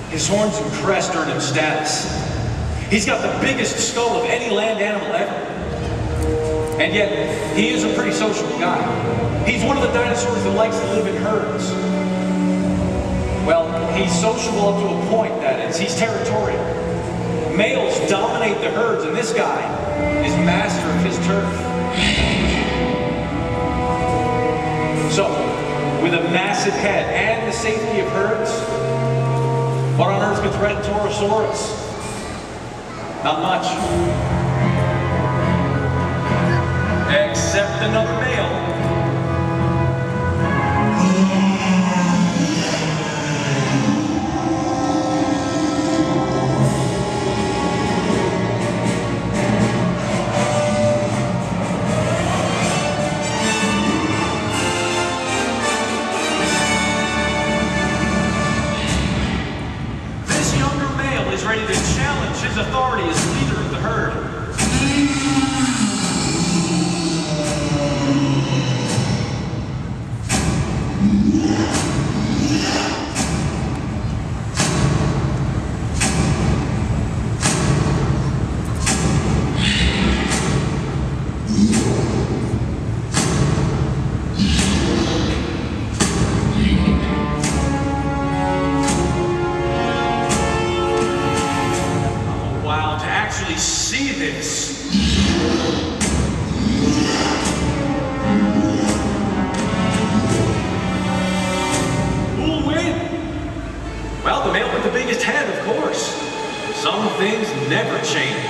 His horns and crest earned him status. He's got the biggest skull of any land animal ever. And yet, he is a pretty sociable guy. He's one of the dinosaurs that likes to live in herds. Well, he's sociable up to a point, that is. He's territorial. Males dominate the herds, and this guy is master of his turf. So, with a massive head and the safety of herds, what on earth could threaten torosauruses? Not much. Except another male. Ready to challenge his authority as leader of the herd. See this. Who'll win? Well, the male with the biggest head, of course. Some things never change.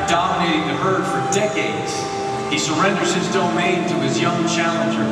Dominating the herd for decades, he surrenders his domain to his young challenger.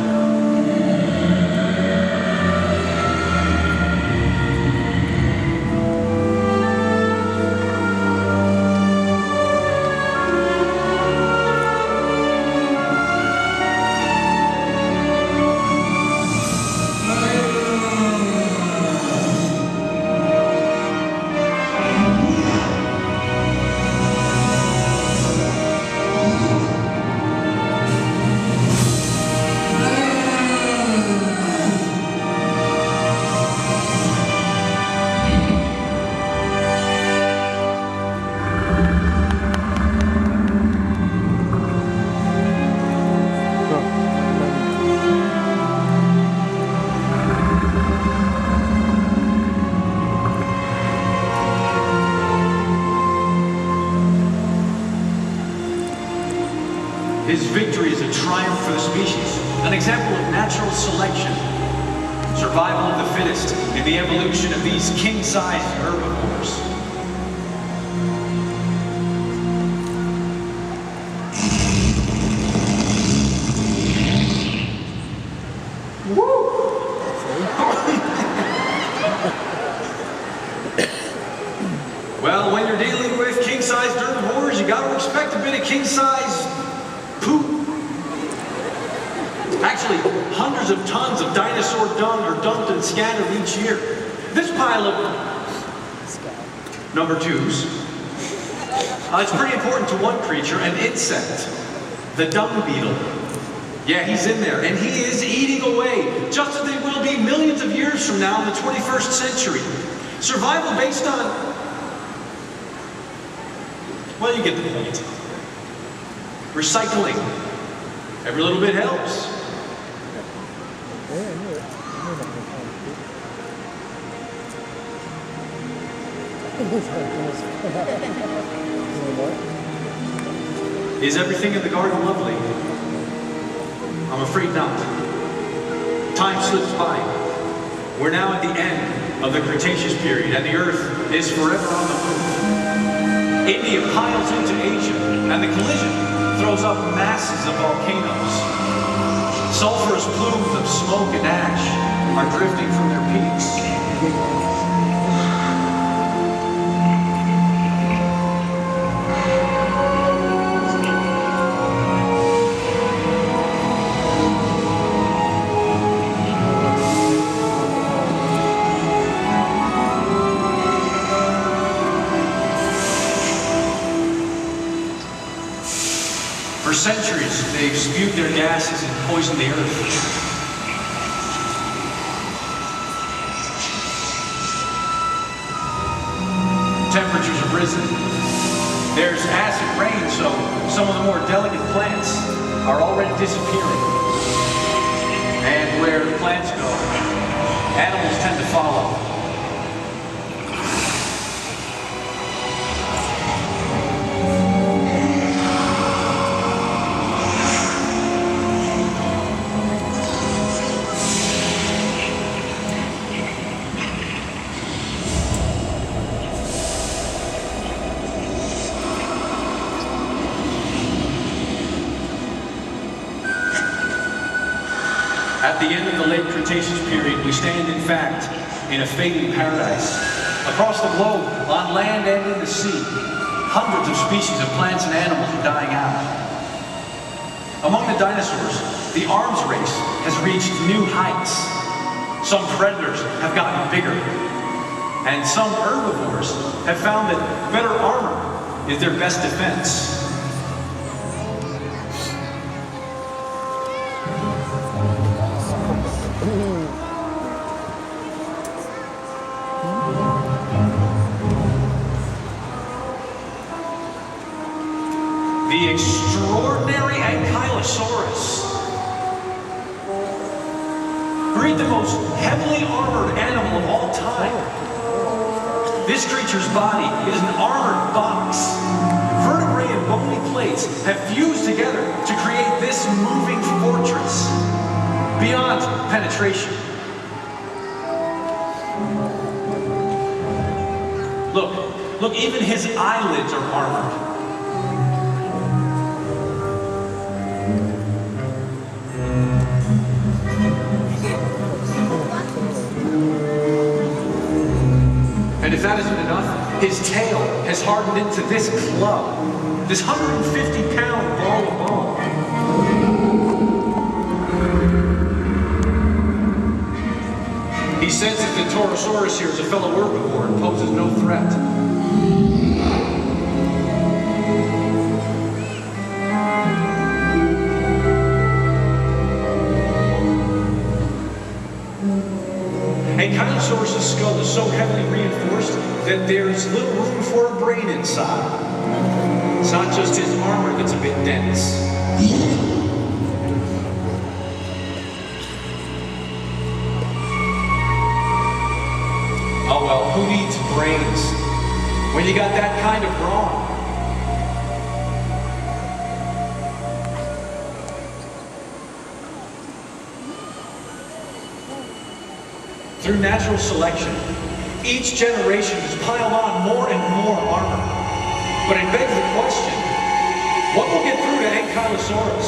His victory is a triumph for the species, an example of natural selection, survival of the fittest, and the evolution of these king-sized herbivores. Well, when you're dealing with king-sized herbivores, you gotta expect a bit of king-size Actually, hundreds of tons of dinosaur dung are dumped and scattered each year. This pile of number twos, it's pretty important to one creature, an insect, the dung beetle. Yeah, he's in there, and he is eating away, just as they will be millions of years from now in the 21st century. Survival based on, well, you get the point. Recycling. Every little bit helps. Is everything in the garden lovely? I'm afraid not. Time slips by. We're now at the end of the Cretaceous period, and the Earth is forever on the move. India piles into Asia, and the collision throws up masses of volcanoes. Sulfurous plumes of smoke and ash are drifting from their peaks. For centuries, they've spewed their gases and poisoned the earth. Temperatures have risen. There's acid rain, so some of the more delicate plants are already disappearing. And where the plants go, animals tend to follow. At the end of the late Cretaceous period, we stand, in fact, in a fading paradise. Across the globe, on land and in the sea, hundreds of species of plants and animals are dying out. Among the dinosaurs, the arms race has reached new heights. Some predators have gotten bigger, and some herbivores have found that better armor is their best defense. The extraordinary ankylosaurus. Breed the most heavily armored animal of all time. This creature's body is an armored box. Vertebrae and bony plates have fused together to create this moving fortress beyond penetration. Look, even his eyelids are armored. And if that isn't enough, his tail has hardened into this club, this 150-pound ball of bone. He senses that Torosauruses here is a fellow herbivore and poses no threat. Ankylosaurus' skull is so heavily reinforced that there's little room for a brain inside. It's not just his armor that's a bit dense. Oh well, who needs brains when you got that kind of brawn? Through natural selection, each generation has piled on more and more armor. But it begs the question, what will get through to Ankylosaurus?